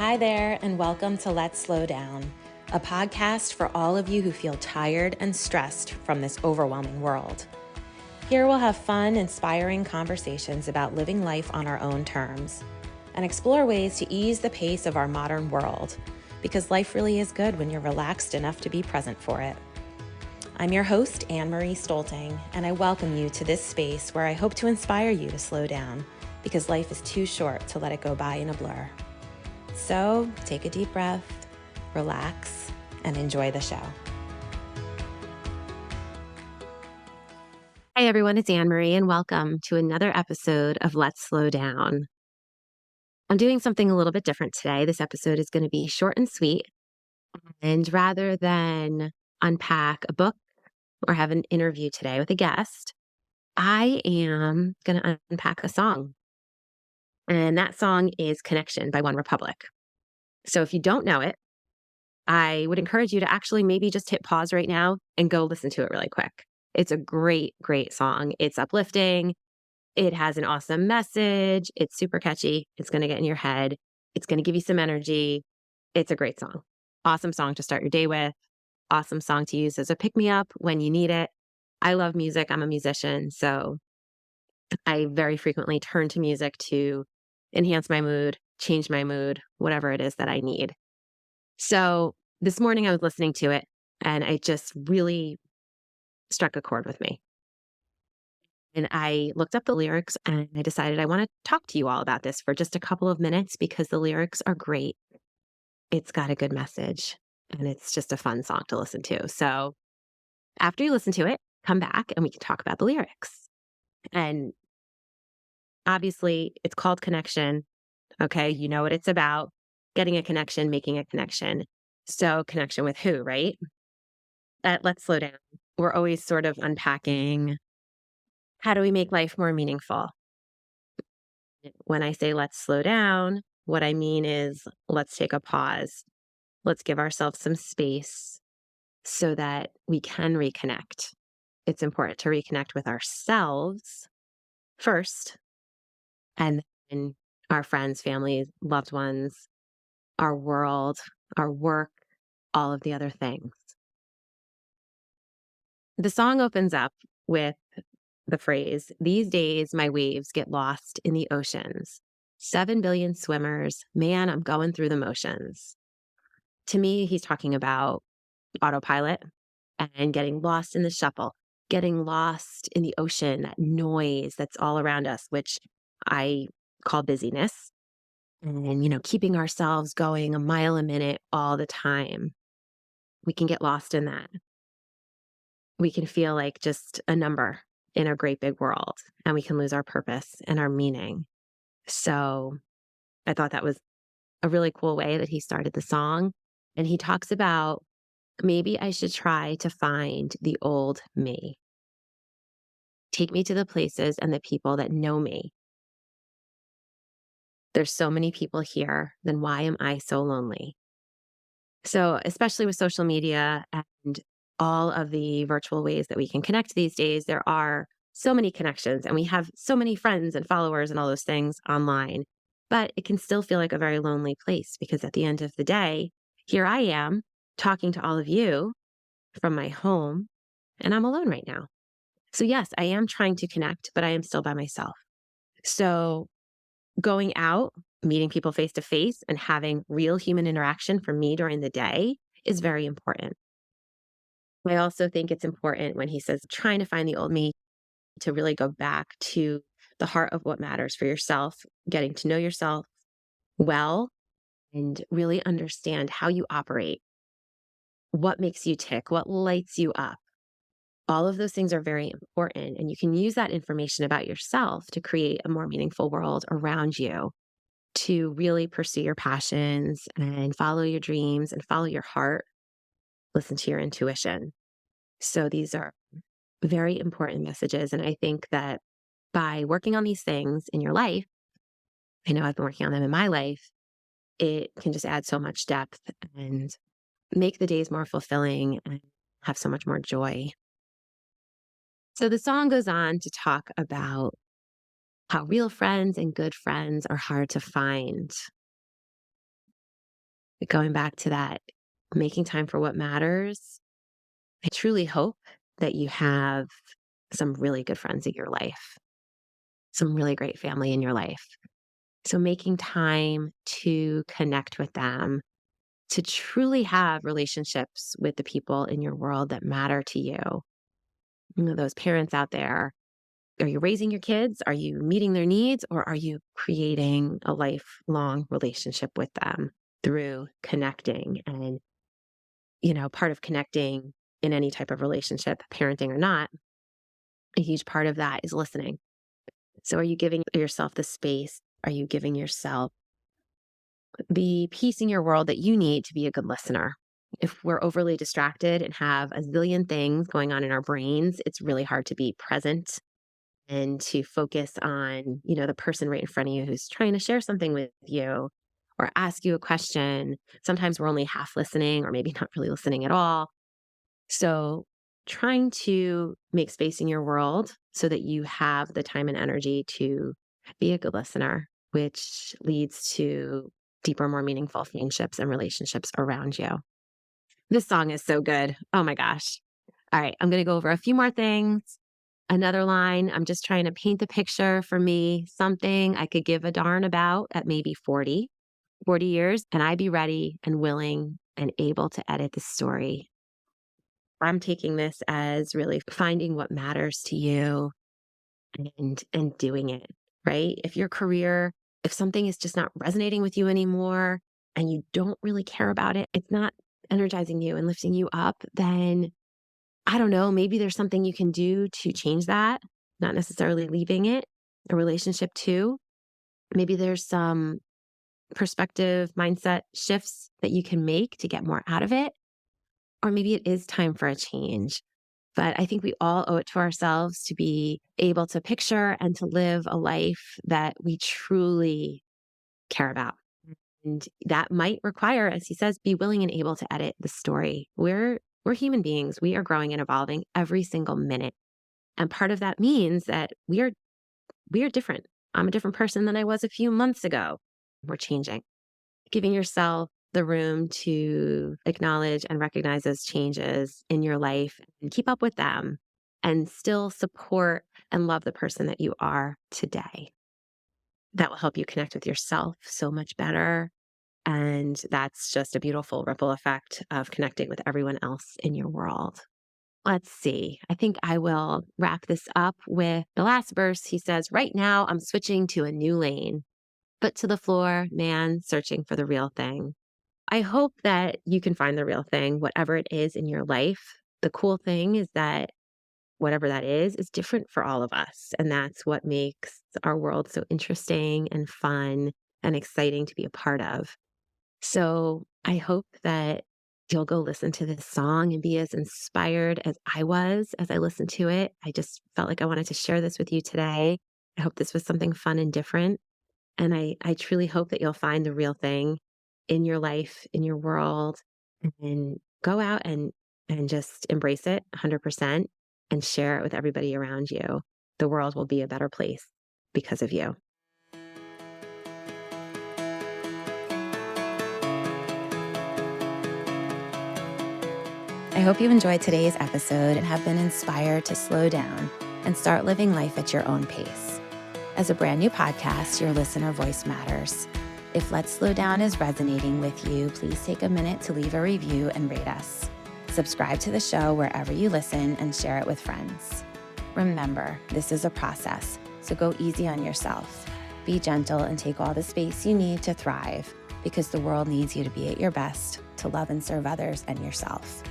Hi there, and welcome to Let's Slow Down, a podcast for all of you who feel tired and stressed from this overwhelming world. Here we'll have fun, inspiring conversations about living life on our own terms and explore ways to ease the pace of our modern world, because life really is good when you're relaxed enough to be present for it. I'm your host, Annemarie Stolting, and I welcome you to this space where I hope to inspire you to slow down, because life is too short to let it go by in a blur. So take a deep breath, relax, and enjoy the show. Hi, everyone. It's Annemarie, and welcome to another episode of Let's Slow Down. I'm doing something a little bit different today. This episode is going to be short and sweet. And rather than unpack a book or have an interview today with a guest, I am going to unpack a song. And that song is Connection by OneRepublic. So if you don't know it, I would encourage you to actually maybe just hit pause right now and go listen to it really quick. It's a great, great song. It's uplifting. It has an awesome message. It's super catchy. It's going to get in your head. It's going to give you some energy. It's a great song. Awesome song to start your day with. Awesome song to use as a pick-me-up when you need it. I love music. I'm a musician, so I very frequently turn to music to enhance my mood, change my mood, whatever it is that I need. So this morning I was listening to it and it just really struck a chord with me. And I looked up the lyrics and I decided I want to talk to you all about this for just a couple of minutes because the lyrics are great. It's got a good message and it's just a fun song to listen to. So after you listen to it, come back and we can talk about the lyrics. And obviously it's called Connection. Okay. You know what it's about. Getting a connection, making a connection. So connection with who, right? Let's slow down. We're always sort of unpacking, how do we make life more meaningful? When I say let's slow down, what I mean is let's take a pause. Let's give ourselves some space so that we can reconnect. It's important to reconnect with ourselves first, and then our friends, families, loved ones, our world, our work, all of the other things. The song opens up with the phrase, "These days my waves get lost in the oceans. 7 billion swimmers, man, I'm going through the motions." To me, he's talking about autopilot and getting lost in the shuffle, getting lost in the ocean, that noise that's all around us, which I call busyness. And, keeping ourselves going a mile a minute all the time. We can get lost in that. We can feel like just a number in a great big world, and we can lose our purpose and our meaning. So I thought that was a really cool way that he started the song. And he talks about maybe I should try to find the old me. Take me to the places and the people that know me. There's so many people here, then why am I so lonely? So, especially with social media and all of the virtual ways that we can connect these days, there are so many connections and we have so many friends and followers and all those things online. But it can still feel like a very lonely place because at the end of the day, here I am talking to all of you from my home and I'm alone right now. So, yes, I am trying to connect, but I am still by myself. So, going out, meeting people face to face, and having real human interaction for me during the day is very important. I also think it's important when he says trying to find the old me to really go back to the heart of what matters for yourself, getting to know yourself well, and really understand how you operate, what makes you tick, what lights you up. All of those things are very important, and you can use that information about yourself to create a more meaningful world around you, to really pursue your passions and follow your dreams and follow your heart, listen to your intuition. So these are very important messages. And I think that by working on these things in your life, I know I've been working on them in my life, it can just add so much depth and make the days more fulfilling and have so much more joy. So the song goes on to talk about how real friends and good friends are hard to find. going back to that, making time for what matters. I truly hope that you have some really good friends in your life, some really great family in your life. So making time to connect with them, to truly have relationships with the people in your world that matter to you. You know, those parents out there, are you raising your kids? Are you meeting their needs? Or are you creating a lifelong relationship with them through connecting? And, part of connecting in any type of relationship, parenting or not, a huge part of that is listening. So are you giving yourself the space? Are you giving yourself the peace in your world that you need to be a good listener? If we're overly distracted and have a zillion things going on in our brains, it's really hard to be present and to focus on, the person right in front of you who's trying to share something with you or ask you a question. Sometimes we're only half listening or maybe not really listening at all. So, trying to make space in your world so that you have the time and energy to be a good listener, which leads to deeper, more meaningful friendships and relationships around you. This song is so good. Oh my gosh. All right, I'm going to go over a few more things. Another line, I'm just trying to paint the picture for me, something I could give a darn about at maybe 40 years, and I'd be ready and willing and able to edit the story. I'm taking this as really finding what matters to you and doing it, right? If something is just not resonating with you anymore and you don't really care about it, it's not energizing you and lifting you up, then I don't know, maybe there's something you can do to change that, not necessarily leaving it, a relationship too. Maybe there's some perspective, mindset shifts that you can make to get more out of it. Or maybe it is time for a change. But I think we all owe it to ourselves to be able to picture and to live a life that we truly care about. And that might require, as he says, be willing and able to edit the story. We're human beings. We are growing and evolving every single minute. And part of that means that we are different. I'm a different person than I was a few months ago. We're changing. Giving yourself the room to acknowledge and recognize those changes in your life and keep up with them and still support and love the person that you are today. That will help you connect with yourself so much better. And that's just a beautiful ripple effect of connecting with everyone else in your world. Let's see. I think I will wrap this up with the last verse. He says, right now I'm switching to a new lane, foot to the floor, man searching for the real thing. I hope that you can find the real thing, whatever it is in your life. The cool thing is that whatever that is different for all of us. And that's what makes our world so interesting and fun and exciting to be a part of. So I hope that you'll go listen to this song and be as inspired as I was as I listened to it. I just felt like I wanted to share this with you today. I hope this was something fun and different. And I truly hope that you'll find the real thing in your life, in your world, and go out and just embrace it 100% and share it with everybody around you. The world will be a better place because of you. I hope you enjoyed today's episode and have been inspired to slow down and start living life at your own pace. As a brand new podcast, your listener voice matters. If Let's Slow Down is resonating with you, please take a minute to leave a review and rate us. Subscribe to the show wherever you listen and share it with friends. Remember, this is a process, so go easy on yourself. Be gentle and take all the space you need to thrive, because the world needs you to be at your best, to love and serve others and yourself.